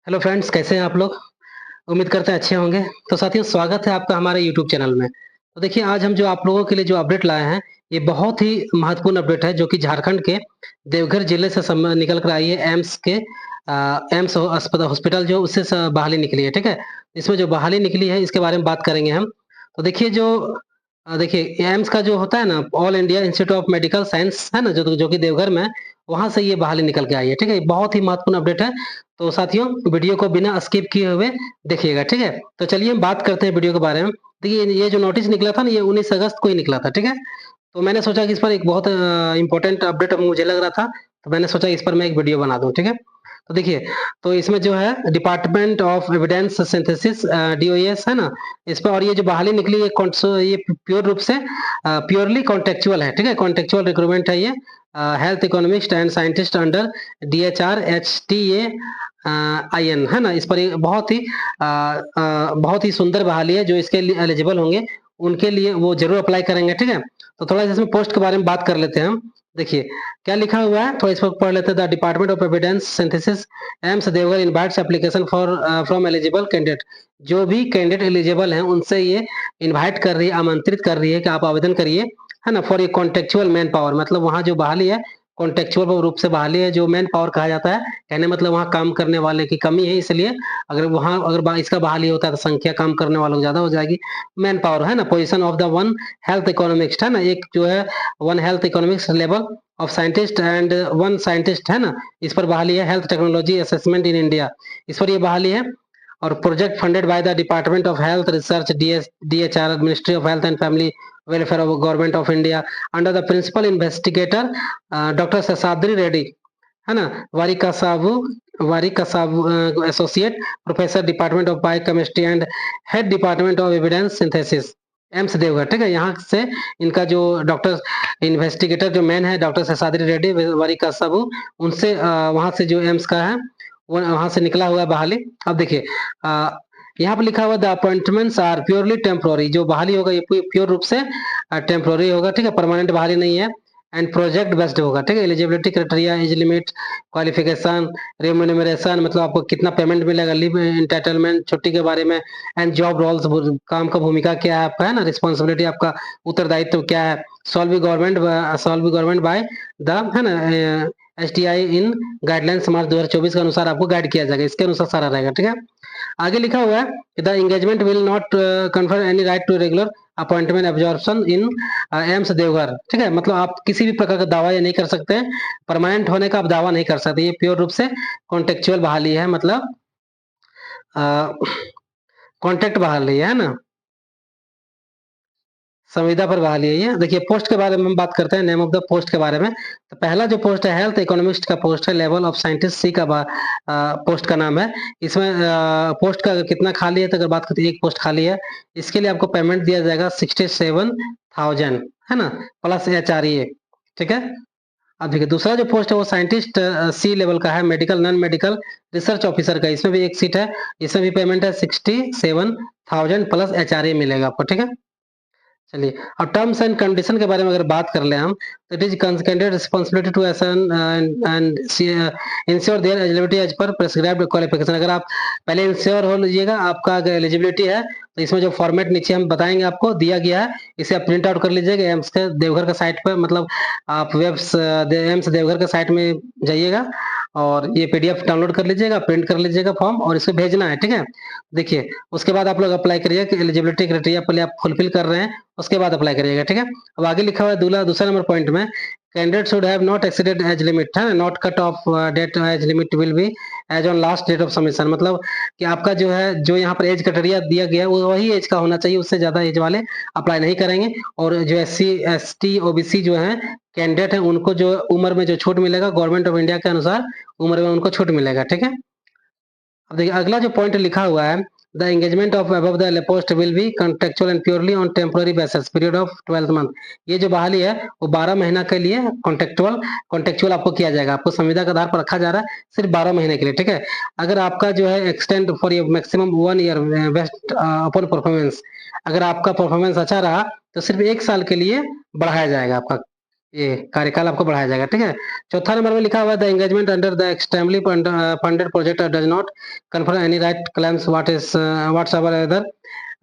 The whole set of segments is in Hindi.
हेलो फ्रेंड्स, कैसे हैं आप लोग? उम्मीद करते हैं अच्छे होंगे। तो साथियों, स्वागत है आपका हमारे यूट्यूब चैनल में। तो देखिए, आज हम जो आप लोगों के लिए जो अपडेट लाए हैं, ये बहुत ही महत्वपूर्ण अपडेट है जो कि झारखंड के देवघर जिले से निकल कर आई है। एम्स के एम्स अस्पताल हॉस्पिटल जो उससे बहाली निकली है, ठीक है? इसमें जो बहाली निकली है इसके बारे में बात करेंगे हम। तो देखिए देखिए एम्स का जो होता है ना, All India Institute of Medical science है ना, जो कि देवघर में है, वहाँ से ये बहाली निकल के आई है, ठीक है? बहुत ही महत्वपूर्ण अपडेट है। तो साथियों, वीडियो को बिना स्किप किए हुए देखिएगा, ठीक है? तो चलिए हम बात करते हैं वीडियो के बारे में। देखिए, ये जो नोटिस निकला था ना, ये 19 अगस्त को ही निकला था, ठीक है? तो मैंने सोचा कि इस पर एक बहुत इम्पोर्टेंट अपडेट मुझे लग रहा था, तो मैंने सोचा इस पर मैं एक वीडियो बना दूँ, ठीक है? तो देखिए, तो इसमें जो है department of evidence synthesis DOS है ना, इस पर और ये जो बहाली निकली ये प्योर रूप से प्योरली कॉन्टेक्चुअल है, ठीक है? कॉन्टेक्चुअल रिक्रूटमेंट है ये। Health economist and scientist under DHR HTA IN है ना, इस पर ये बहुत ही सुंदर बहाली है। जो इसके लिए एलिजिबल होंगे उनके लिए वो जरूर अप्लाई करेंगे, ठीक है? तो थोड़ा इसमें पोस्ट के बारे में बात कर लेते हैं हम। देखिए क्या लिखा हुआ है, थोड़ा इस पर पढ़ लेते हैं। The department of evidence synthesis AIIMS Deoghar invites application for from eligible candidate. जो भी कैंडिडेट एलिजिबल हैं उनसे ये इनवाइट कर रही है, आमंत्रित कर रही है कि आप आवेदन करिए, है ना, for a contractual man power. मतलब वहाँ जो बहाली है, कॉन्टेक्चुअल रूप से बहाली है। जो मैन पावर कहा जाता है, कहने मतलब वहाँ काम करने वाले की कमी है, इसलिए अगर इसका बहाली होता है तो संख्या काम करने वालों की ज्यादा हो जाएगी। मैन पावर है ना, position of the one health economics है ना, एक जो है one health economics level of scientist and one scientist है ना, इस पर बहाली है। Health technology assessment in India, इस पर ये बहाली है। और project funded by the department of health research DHR ministry of health and family welfare of government of India under the principal investigator doctor Seshadri Reddy है ना, वारिकसाबू associate professor department of biochemistry and head department of evidence synthesis AIIMS Deoghar, ठीक है? यहाँ से इनका जो डॉक्टर इन्वेस्टिगेटर जो मैन है डॉक्टर शेषाद्री रेड्डी वारिकसाबू, उनसे वहां से जो एम्स का है वहां से निकला हुआ है बहाली। अब देखिए यहाँ पर लिखा हुआ the appointments are purely temporary. जो बहाली होगा ये प्योर रूप से टेम्पोररी होगा, ठीक है? परमानेंट बहाली नहीं है। एंड प्रोजेक्ट बेस्ड होगा, ठीक है? Eligibility criteria, age limit, qualification, remuneration, मतलब आपको कितना पेमेंट मिलेगा, लीव एंटाइटलमेंट, छुट्टी के बारे में, एंड जॉब रोल्स, काम का भूमिका क्या है आपका, है ना, रिस्पॉन्सिबिलिटी आपका, उत्तरदायित्व क्या है, सॉल्व गवर्नमेंट बाय द है ना एसटीआई इन गाइडलाइंस मार्च 2024 के अनुसार आपको गाइड किया जाएगा। इसके अनुसार सारा रहेगा, ठीक है? आगे लिखा हुआ है the engagement will not confer any right to regular appointment absorption in AIIMS Deoghar, ठीक है? मतलब आप किसी भी प्रकार का दावा ये नहीं कर सकते हैं, परमानेंट होने का आप दावा नहीं कर सकते। ये प्योर रूप से कॉन्टेक्चुअल बहाली है, मतलब कॉन्ट्रैक्ट बहाली है ना, संविदा पर बहाली है ये। देखिए पोस्ट के बारे में हम बात करते हैं, नेम ऑफ द पोस्ट के बारे में। तो पहला जो पोस्ट है हेल्थ इकोनॉमिस्ट का पोस्ट है, लेवल ऑफ साइंटिस्ट सी का पोस्ट का नाम है। इसमें पोस्ट का कितना खाली है, तो अगर बात करते हैं एक पोस्ट खाली है। इसके लिए आपको पेमेंट दिया जाएगा 67,000 है ना, प्लस HRA, ठीक है? अब देखिए दूसरा जो पोस्ट है वो साइंटिस्ट सी लेवल का है, medical non medical research officer का। इसमें भी एक सीट है, इसमें भी पेमेंट है 67,000 प्लस HRA मिलेगा आपको, ठीक है? चलिए, अब टर्म्स एंड कंडीशन के बारे में अगर बात कर ले हम, तो it is candidate responsibility to ascertain and ensure their eligibility as per prescribed qualification. अगर आप पहले इंश्योर हो लीजिएगा, आपका अगर एलिजिबिलिटी है, तो इसमें जो फॉर्मेट नीचे हम बताएंगे आपको दिया गया है, इसे आप प्रिंट आउट कर लीजिएगा एम्स के देवघर का साइट पर, मतलब आप एम्स देवघर के साइट में जाइएगा और ये PDF डाउनलोड कर लीजिएगा, प्रिंट कर लीजिएगा फॉर्म और इसे भेजना है, ठीक है? देखिए उसके बाद आप लोग अप्लाई करिए कि एलिजिबिलिटी क्राइटेरिया पहले आप फुलफिल कर रहे हैं, उसके बाद अप्लाई करिएगा, ठीक है? अब आगे लिखा हुआ है दूसरा नंबर पॉइंट में, candidate should have not exceeded age limit, है not cut off date age limit will be as on last date of submission. मतलब कि आपका जो है, जो यहाँ पर एज क्राइटेरिया दिया गया है वो वही एज का होना चाहिए, उससे ज्यादा एज वाले अप्लाई नहीं करेंगे। और जो SC ST OBC जो है कैंडिडेट है, उनको जो उम्र में जो छूट मिलेगा गवर्नमेंट ऑफ इंडिया के अनुसार, उम्र में उनको छूट मिलेगा, ठीक है? अब देखिए अगला जो पॉइंट लिखा हुआ है, the engagement of above the post will be contractual and purely on temporary basis period of 12 month. ये जो बहाली है वो 12 महीना के लिए कॉन्ट्रेक्चुअल आपको किया जाएगा, आपको संविदा के आधार पर रखा जा रहा है सिर्फ 12 महीने के लिए, ठीक है? अगर आपका जो है extend for your maximum 1 year best upon performance, अगर आपका परफॉर्मेंस अच्छा रहा तो सिर्फ 1 साल के लिए बढ़ाया जाएगा आपका, ये कार्यकाल आपको बढ़ाया जाएगा, ठीक है। चौथा नंबर में लिखा हुआ है the engagement under the extremely funded project does not confer any right claims what's ever other,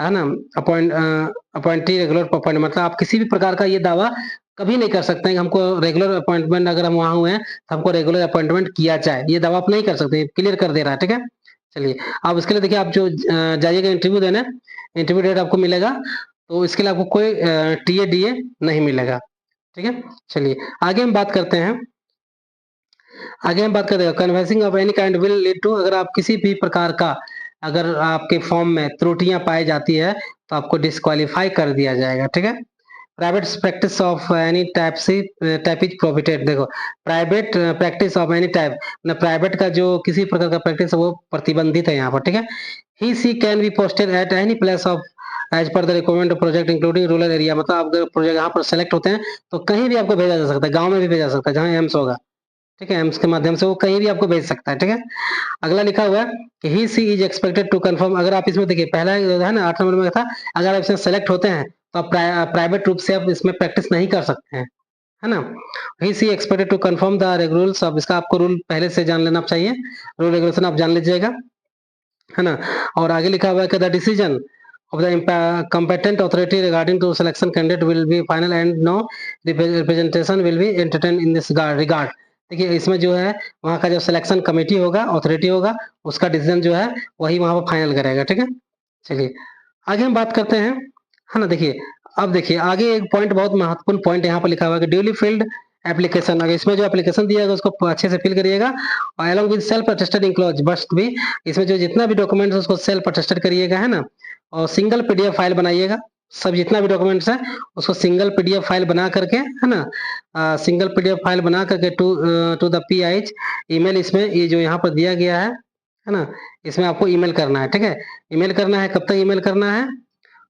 है ना। अपॉइंटी रेगुलर अपॉइंटमेंट, मतलब आप किसी भी प्रकार का ये दावा कभी नहीं कर सकते हैं कि हमको रेगुलर अपॉइंटमेंट, अगर हम वहां हुए हैं तो हमको रेगुलर अपॉइंटमेंट किया जाए, ये दावा आप नहीं कर सकते, क्लियर कर दे रहा है, ठीक है। चलिए, अब इसके लिए देखिए, आप जो जाइएगा इंटरव्यू देने, इंटरव्यू डेट आपको मिलेगा, तो इसके लिए आपको कोई टीए डीए नहीं मिलेगा, ठीक है। चलिए आगे हम बात करते हैं, canvassing of any kind will lead to, अगर आप किसी भी प्रकार का, अगर आपके फॉर्म में त्रुटियां पाई जाती है तो आपको डिस्क्वालीफाई कर दिया जाएगा, ठीक है। Private practice of any type is prohibited, देखो private practice of any type, ना प्राइवेट का जो किसी प्रकार का प्रैक्टिस है वो प्रतिबंधित है यहाँ पर, ठीक है। He she can be posted at any place of as per the requirement project including rural area, मतलब आप अगर प्रोजेक्ट यहाँ पर सेलेक्ट होते हैं तो कहीं भी आपको भेजा जा सकता है, गाँव में भी भेजा जा सकता है जहाँ एम्स होगा, ठीक है। एम्स के माध्यम से वो कहीं भी आपको भेज सकता है, ठीक है। अगला लिखा हुआ है कि ही सी इज एक्सपेक्टेड टू कंफर्म, अगर आप इसमें देखिए पहला है ना 8 नंबर में था, अगर आप इसमें सेलेक्ट होते हैं तो आप प्राइवेट रूप से आप इसमें प्रैक्टिस नहीं कर सकते हैं, है ना। He she expected to confirm the rules, अब इसका आपको रूल पहले से जान लेना चाहिए, रूल रेगुलेशन आप जान लीजिएगा, है ना। और आगे लिखा हुआ है कि the decision of the competent authority regarding to selection candidate will be final and no representation will be entertained in this regard, देखिए इसमें जो है वहाँ का जो सिलेक्शन कमेटी होगा, अथॉरिटी होगा, उसका डिसीजन जो है वही वहाँ पर फाइनल करेगा, ठीक है। चलिए आगे हम बात करते हैं, है ना। देखिए अब देखिए आगे एक पॉइंट, बहुत महत्वपूर्ण पॉइंट यहाँ पर लिखा हुआ है कि ड्यूली फिल्ड एप्लीकेशन, अगर इसमें जो एप्लीकेशन दिया है उसको अच्छे से फिल करिएगा, और along with self attested enclose must भी, इसमें जो जितना भी डॉक्यूमेंट्स उसको सेल्फ अटेस्टेड करिएगा, है ना। और सिंगल पीडीएफ फाइल बनाइएगा, सब जितना भी डॉक्यूमेंट्स है उसको सिंगल पीडीएफ फाइल बना करके, है ना, सिंगल पीडीएफ फाइल बना करके टू द पीआईएच ईमेल, इसमें ये जो यहाँ पर दिया गया है ना, इसमें आपको ईमेल करना है, ठीक है। ईमेल करना है, कब तक ईमेल करना है,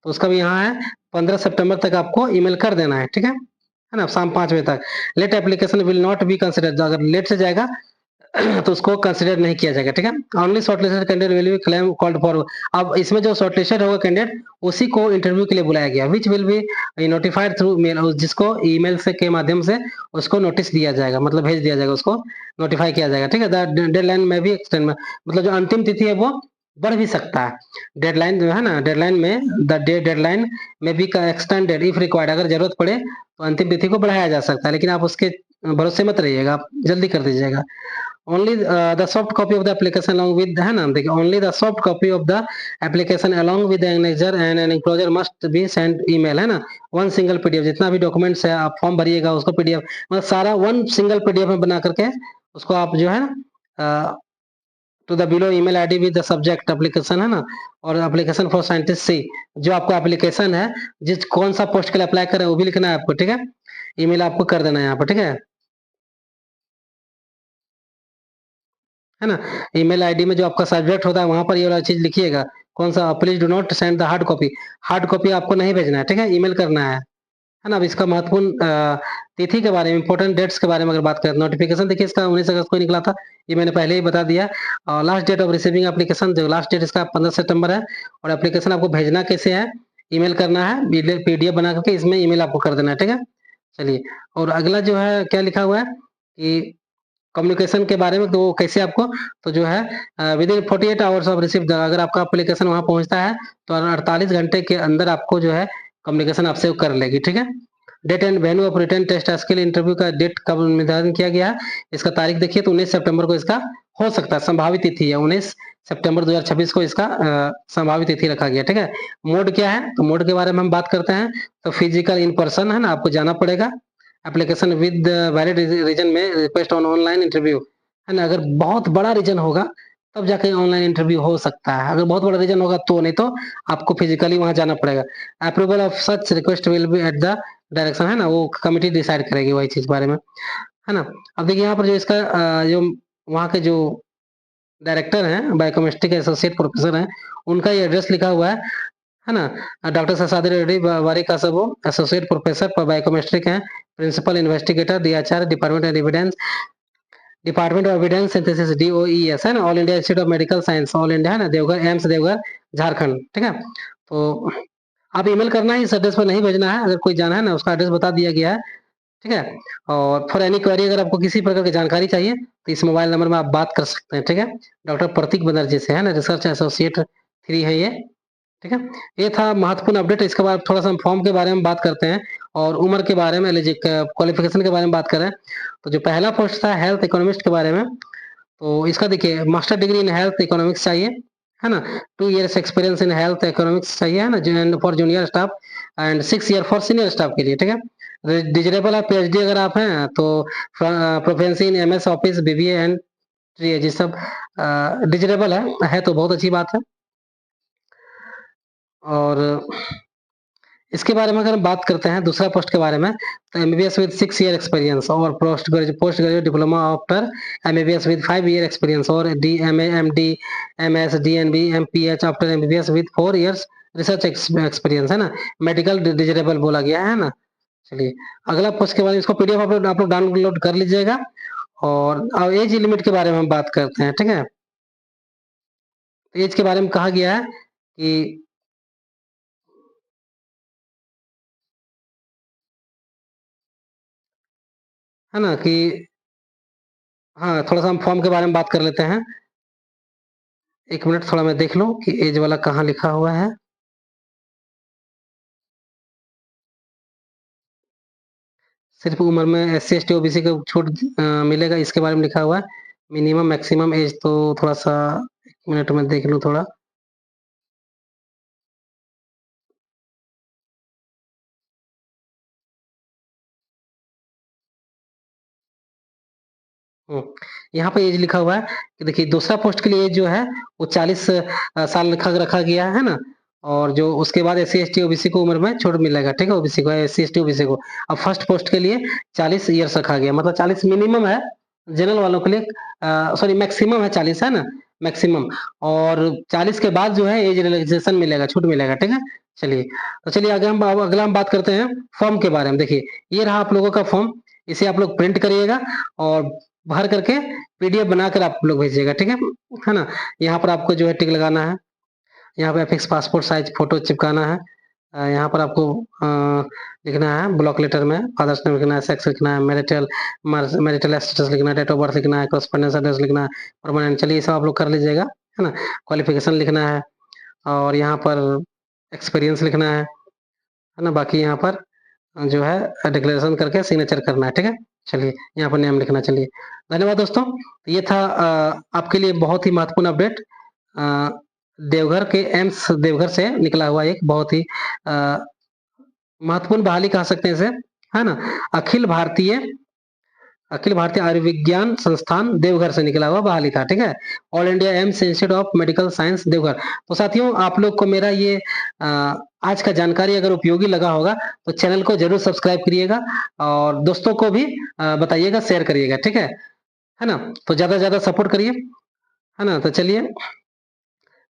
तो उसका भी यहाँ है 15 सितंबर तक आपको ईमेल कर देना है, ठीक है ना, शाम 5 बजे तक। Late application will not be considered, अगर लेट से जाएगा तो उसको कंसिडर नहीं किया जाएगा, ठीक है। Only shortlisted candidate will be claim called for, अब इसमें जो शॉर्टलिस्टेड होगा कैंडिडेट उसी को इंटरव्यू के लिए बुलाया गया, which will be notified through mail, जिसको ईमेल से के माध्यम से उसको नोटिस दिया जाएगा, मतलब भेज दिया जाएगा, उसको नोटिफाई किया जाएगा, ठीक है। द डेडलाइन में भी एक्सटेंड में, मतलब जो अंतिम तिथि है वो बढ़ भी सकता है, डेडलाइन जो है ना, डेडलाइन में डेडलाइन में भी एक्सटेंडेड इफ रिक्वायर्ड, अगर जरूरत पड़े तो अंतिम तिथि को बढ़ाया जा सकता है, लेकिन आप उसके भरोसे मत रहिएगा, आप जल्दी कर दीजिएगा। only the soft copy of the application along with, है ना, देखिए only the soft copy of the application along with the annexure and an enclosure must be sent email, है ना। वन सिंगल पीडीएफ, जितना भी डॉक्यूमेंट्स है आप फॉर्म भरिएगा उसको पीडीएफ, मतलब सारा वन सिंगल पीडीएफ में बना करके उसको आप जो है ना to the below email ID with the subject application, है ना, और एप्लीकेशन फॉर साइंटिस्ट सी, जो आपका एप्लीकेशन है जिस कौन सा पोस्ट के लिए अप्लाई करें वो भी लिखना है आपको, ठीक है। ईमेल आपको कर देना है यहाँ पर, ठीक है ना। ईमेल आईडी में जो आपका सब्जेक्ट होता है वहां पर ये वाला चीज लिखिएगा, कौन सा, please do not send the hard copy, hard copy आपको नहीं भेजना है, ठीक है, ईमेल करना है ना। अब इसका महत्वपूर्ण तिथि के बारे में, इंपॉर्टेंट डेट्स के बारे में अगर बात करें, नोटिफिकेशन देखिए इसका 19 अगस्त को निकला था, ये मैंने पहले ही बता दिया। और last date of receiving application, जो लास्ट डेट इसका 15 सितंबर है, और एप्लीकेशन आपको भेजना कैसे है, ईमेल करना है, पीडीएफ बना करके इसमें ईमेल आपको कर देना है, ठीक है। चलिए, और अगला जो है क्या लिखा हुआ है कि कम्युनिकेशन के बारे में, तो वो कैसे आपको, तो जो है with in 48 hours of receive, अगर आपका एप्लीकेशन वहां पहुंचता है तो 48 घंटे के अंदर आपको जो है कम्युनिकेशन आपसे कर लेगी, ठीक है। Date and venue of return test skill interview का डेट कब निर्धारण किया गया है, इसका तारीख देखिए तो 19 सितंबर को इसका हो सकता है, संभावित तिथि है 19 सितंबर 2026 को इसका संभावित तिथि रखा गया, ठीक है। मोड क्या है, तो मोड के बारे में हम बात करते हैं, तो फिजिकल इन पर्सन है ना, आपको जाना पड़ेगा, एप्लीकेशन विद वैलिड रीजन में रिक्वेस्ट ऑन ऑनलाइन इंटरव्यू, है ना, अगर बहुत बड़ा रीजन होगा तब जाके ऑनलाइन इंटरव्यू हो सकता है, अगर बहुत बड़ा रीजन होगा तो, नहीं तो आपको फिजिकली वहां जाना पड़ेगा। Approval of such request will be at the direction, है ना, वो कमिटी डिसाइड करेगी वही चीज बारे में, है ना। अब देखिए यहाँ पर जो इसका जो वहाँ के जो डायरेक्टर हैं, बायोकेमिस्ट्री के एसोसिएट प्रोफेसर हैं, उनका ये एड्रेस लिखा हुआ है ना। डॉक्टर ससादी रेड्डी वारी का सब एसोसिएट प्रोफेसर पर बायोकेमिस्ट्री के हैं, principal investigator DHR department of evidence synthesis DOES, है ना, All India Institute of Medical Science, All India, है ना, देवघर, एम्स देवघर, झारखंड, ठीक है। तो आप ईमेल करना है, इस एड्रेस पर नहीं भेजना है, अगर कोई जाना है ना उसका एड्रेस बता दिया गया है, ठीक है? और फॉर एनी क्वेरी अगर आपको किसी प्रकार की जानकारी चाहिए, तो इस मोबाइल नंबर में आप बात कर सकते हैं, ठीक है? डॉक्टर प्रतीक बनर्जी से, है ना? रिसर्च एसोसिएट 3 है ये, ठीक है? ये था महत्वपूर्ण अपडेट। इसके बाद थोड़ा-सा हम फॉर्म के बारे में बात करते हैं और उम्र के बारे में क्वालिफ़िकेशन के बारे में बात करें, तो जो पहला पोस्ट था हेल्थ इकोनॉमिस्ट के बारे में, तो इसका देखिए master degree in health economics चाहिए, है ना? 2 years experience in health economics चाहिए, है ना? जो for junior staff and 6 year for senior staff के लिए, ठीक है? डिजिटेबल आप पीएचडी अगर आप हैं तो proficiency in MS office, BBA and ये सब डिजिटेबल है तो बहुत अच्छी बात है। और इसके बारे में अगर हम बात करते हैं दूसरा पोस्ट के बारे में, तो एमबीबीएस विद 6 ईयर एक्सपीरियंस और post graduate diploma after MBBS with 5 year experience और DMA, MD, MS, DNB, MPH after MBBS with 4 years research experience, है ना? मेडिकल डिजिटेबल बोला गया है ना? चलिए, अगला पोस्ट के बारे में इसको पीडीएफ आप लोग डाउनलोड कर लीजिएगा और अब एज लिमिट के बारे में हम बात करते हैं, ठीक है? एज के बारे में कहा गया है कि है ना कि हाँ, थोड़ा-सा हम फॉर्म के बारे में बात कर लेते हैं। 1 मिनट थोड़ा मैं देख लूँ कि एज वाला कहाँ लिखा हुआ है। सिर्फ़ उम्र में एससी, एसटी, ओबीसी को छूट मिलेगा इसके बारे में लिखा हुआ है। मिनिमम मैक्सिमम एज तो थोड़ा-सा 1 मिनट में देख लूँ थोड़ा। हुँ, यहाँ पे एज लिखा हुआ है कि देखिए दूसरा पोस्ट के लिए एज जो है वो 40 साल रखा रखा गया है ना? और जो उसके बाद एससी, एसटी, ओबीसी को उम्र में छूट मिलेगा, ठीक है? ओबीसी को एससी, एसटी, ओबीसी को। अब फर्स्ट पोस्ट के लिए 40 इयर्स रखा गया मतलब 40 मिनिमम है, जनरल वालों के लिए सॉरी मैक्सिमम है 40 है ना? मैक्सिमम और 40 के बाद जो है एज रिलैक्सेशन मिलेगा, छूट मिलेगा, ठीक है? चलिए, तो चलिए आगे हम अगला हम बात करते हैं फॉर्म के बारे में। देखिए, ये रहा आप लोगों का फॉर्म, इसे आप लोग प्रिंट करिएगा और भर करके पीडीएफ बनाकर आप लोग भेजिएगा, ठीक है ना? यहाँ पर आपको जो है टिक लगाना है, यहाँ पे फिक्स पासपोर्ट साइज फोटो चिपकाना है। यहाँ पर आपको लिखना है ब्लॉक लेटर में फादर्स नेम लिखना है, सेक्स लिखना है, मैरिटल स्टेटस लिखना है, डेट ऑफ बर्थ लिखना है, कॉरेस्पोंडेंस एड्रेस लिखना है, परमानेंट चलिए ये सब आप लोग कर लीजिएगा, है ना? क्वालिफिकेशन लिखना है और यहाँ पर एक्सपीरियंस लिखना है ना? बाकी यहाँ पर जो है डिक्लेरेशन करके सिग्नेचर करना है, ठीक है? चलिए, यहाँ पर नेम लिखना चलिए। धन्यवाद दोस्तों। ये था आपके लिए बहुत ही महत्वपूर्ण अपडेट अ, देवघर के एम्स देवघर से निकला हुआ एक बहुत ही अ, महत्वपूर्ण बहाली कह सकते हैं इसे, है ना? अखिल भारतीय अखिल भारतीय आयुर्विज्ञान संस्थान देवघर से निकला हुआ बहाली था, ठीक है? All India AIIMS institute of Medical science Deoghar. तो साथियों आप लोग को मेरा ये आज का जानकारी अगर उपयोगी लगा होगा तो चैनल को जरूर सब्सक्राइब करिएगा और दोस्तों को भी बताइएगा, शेयर करिएगा, ठीक है ना? तो ज़्यादा से ज़्यादा सपोर्ट करिए, है ना? तो चलिए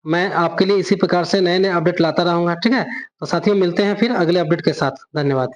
मैं आपके लिए इसी प्रकार से नए-नए अपडेट लाता रहूँगा, ठीक है? तो साथियों मिलते हैं फिर अगले अपडेट के साथ। धन्यवाद।